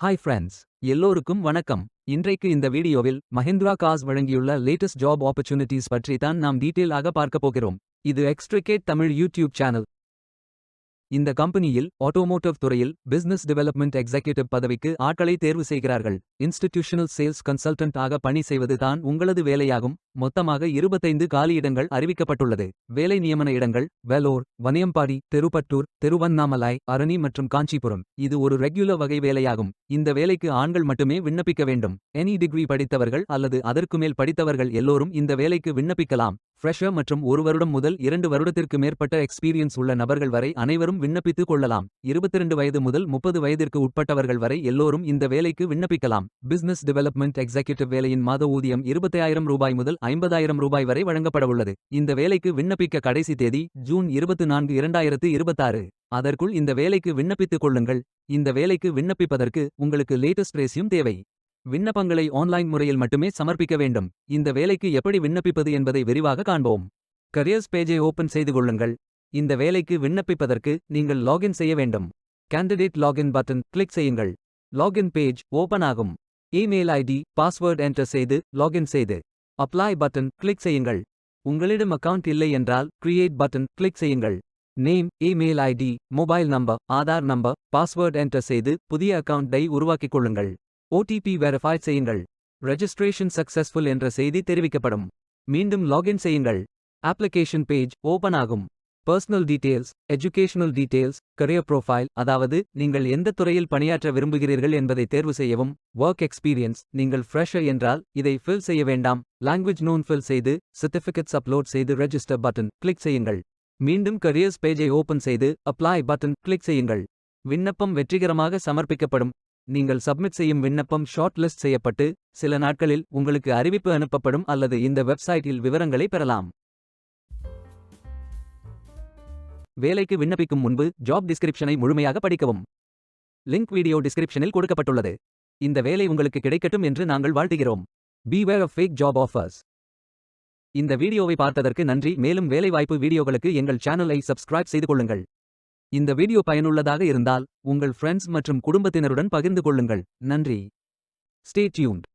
Hi friends, எல்லோருக்கும் வணக்கம். இன்றைக்கு இந்த வீடியோவில் மஹிந்திரா கார்ஸ் வழங்கியுள்ள லேட்டஸ்ட் ஜாப் ஆப்பர்ச்சுனிட்டிஸ் பற்றி தான் நாம் டீட்டெயில் ஆக பார்க்க போகிறோம். இது எக்ஸ்ட்ரிகேட் தமிழ் யூடியூப் சேனல். இந்த கம்பெனியில் ஆட்டோமோட்டிவ் துறையில் பிசினஸ் டெவலப்மெண்ட் எக்ஸிகியூட்டிவ் பதவிக்கு ஆட்களை தேர்வு செய்கிறார்கள். இன்ஸ்டிடியூஷனல் சேல்ஸ் கன்சல்டன்ட் ஆக பணி செய்வது தான் உங்களது வேலையாகும். மொத்தமாக 25 காலியிடங்கள் அறிவிக்கப்பட்டுள்ளது. வேலை நியமன இடங்கள் வெலோர், வனியம்பாடி, திருப்பட்டூர், திருவண்ணாமலை, அரணி மற்றும் காஞ்சிபுரம். இது ஒரு ரெகுலர் வகை வேலையாகும். இந்த வேலைக்கு ஆண்கள் மட்டுமே விண்ணப்பிக்க வேண்டும். எனி டிகிரி படித்தவர்கள் அல்லது அதற்கு மேல் படித்தவர்கள் எல்லோரும் இந்த வேலைக்கு விண்ணப்பிக்கலாம். ஃப்ரெஷர் மற்றும் 1 வருடம் முதல் 2 வருடத்திற்கு மேற்பட்ட எக்ஸ்பீரியன்ஸ் உள்ள நபர்கள் வரை அனைவரும் விண்ணப்பித்துக் கொள்ளலாம். 22 வயது முதல் 30 வயதிற்கு உட்பட்டவர்கள் வரை எல்லோரும் இந்த வேலைக்கு விண்ணப்பிக்கலாம். பிசினஸ் டெவலப்மெண்ட் எக்ஸிகியூட்டிவ் வேலையின் மாத ஊதியம் ரூ. 25,000 முதல் ரூ. 50,000 வரை வழங்கப்படவுள்ளது. இந்த வேலைக்கு விண்ணப்பிக்க கடைசி தேதி ஜூன் 24, 2026. அதற்குள் இந்த வேலைக்கு விண்ணப்பித்துக் கொள்ளுங்கள். இந்த வேலைக்கு விண்ணப்பிப்பதற்கு உங்களுக்கு லேட்டஸ்ட் ரெஸ்யூம் தேவை. விண்ணப்பங்களை ஆன்லைன் முறையில் மட்டுமே சமர்ப்பிக்க வேண்டும். இந்த வேலைக்கு எப்படி விண்ணப்பிப்பது என்பதை விரிவாக காண்போம். கரியர்ஸ் பேஜை ஓபன் செய்து கொள்ளுங்கள். இந்த வேலைக்கு விண்ணப்பிப்பதற்கு நீங்கள் லாகின் செய்ய வேண்டும். கேண்டிடேட் லாகின் பட்டன் கிளிக் செய்யுங்கள். லாகின் பேஜ் ஓபன் ஆகும். இமெயில் ஐடி, பாஸ்வேர்ட் என்டர் செய்து லாகின் செய்து அப்ளை பட்டன் கிளிக் செய்யுங்கள். உங்களிடம் அக்கவுண்ட் இல்லை என்றால் கிரியேட் பட்டன் கிளிக் செய்யுங்கள். Name, email ID, mobile number, Aadhaar number, password enter செய்து புதிய அக்கவுண்டை உருவாக்கிக் கொள்ளுங்கள். OTP வெரிஃபை செய்யுங்கள். ரெஜிஸ்ட்ரேஷன் சக்சஸ்ஃபுல் என்ற செய்தி தெரிவிக்கப்படும். மீண்டும் லாகின் செய்யுங்கள். அப்ளிகேஷன் பேஜ் ஓபன் ஆகும். Personal details, educational details, career profile, அதாவது நீங்கள் எந்த துறையில் பணியாற்ற விரும்புகிறீர்கள் என்பதை தேர்வு செய்யவும். ஒர்க் எக்ஸ்பீரியன்ஸ், நீங்கள் ஃப்ரெஷர் என்றால் இதை ஃபில் செய்ய வேண்டாம். லாங்குவேஜ் நோன் ஃபில் செய்து சர்டிஃபிகேட்ஸ் அப்லோட் செய்து ரெஜிஸ்டர் பட்டன் கிளிக் செய்யுங்கள். மீண்டும் கரியர்ஸ் பேஜை ஓபன் செய்து அப்ளை பட்டன் கிளிக் செய்யுங்கள். விண்ணப்பம் வெற்றிகரமாக சமர்ப்பிக்கப்படும். நீங்கள் சப்மிட் செய்யும் விண்ணப்பம் ஷார்ட் லிஸ்ட் செய்யப்பட்டு சில நாட்களில் உங்களுக்கு அறிவிப்பு அனுப்பப்படும் அல்லது இந்த வெப்சைட்டில் விவரங்களை பெறலாம். வேலைக்கு விண்ணப்பிக்கும் முன்பு ஜாப் டிஸ்கிரிப்ஷனை முழுமையாக படிக்கவும். லிங்க் வீடியோ டிஸ்கிரிப்ஷனில் கொடுக்கப்பட்டுள்ளது. இந்த வேலை உங்களுக்கு கிடைக்கட்டும் என்று நாங்கள் வாழ்த்துகிறோம். Beware of fake job offers. இந்த வீடியோவை பார்த்ததற்கு நன்றி. மேலும் வேலைவாய்ப்பு வீடியோகளுக்கு எங்கள் சேனலை சப்ஸ்கிரைப் செய்து கொள்ளுங்கள். இந்த வீடியோ பயனுள்ளதாக இருந்தால் உங்கள் ஃப்ரெண்ட்ஸ் மற்றும் குடும்பத்தினருடன் பகிர்ந்து கொள்ளுங்கள். நன்றி. Stay tuned.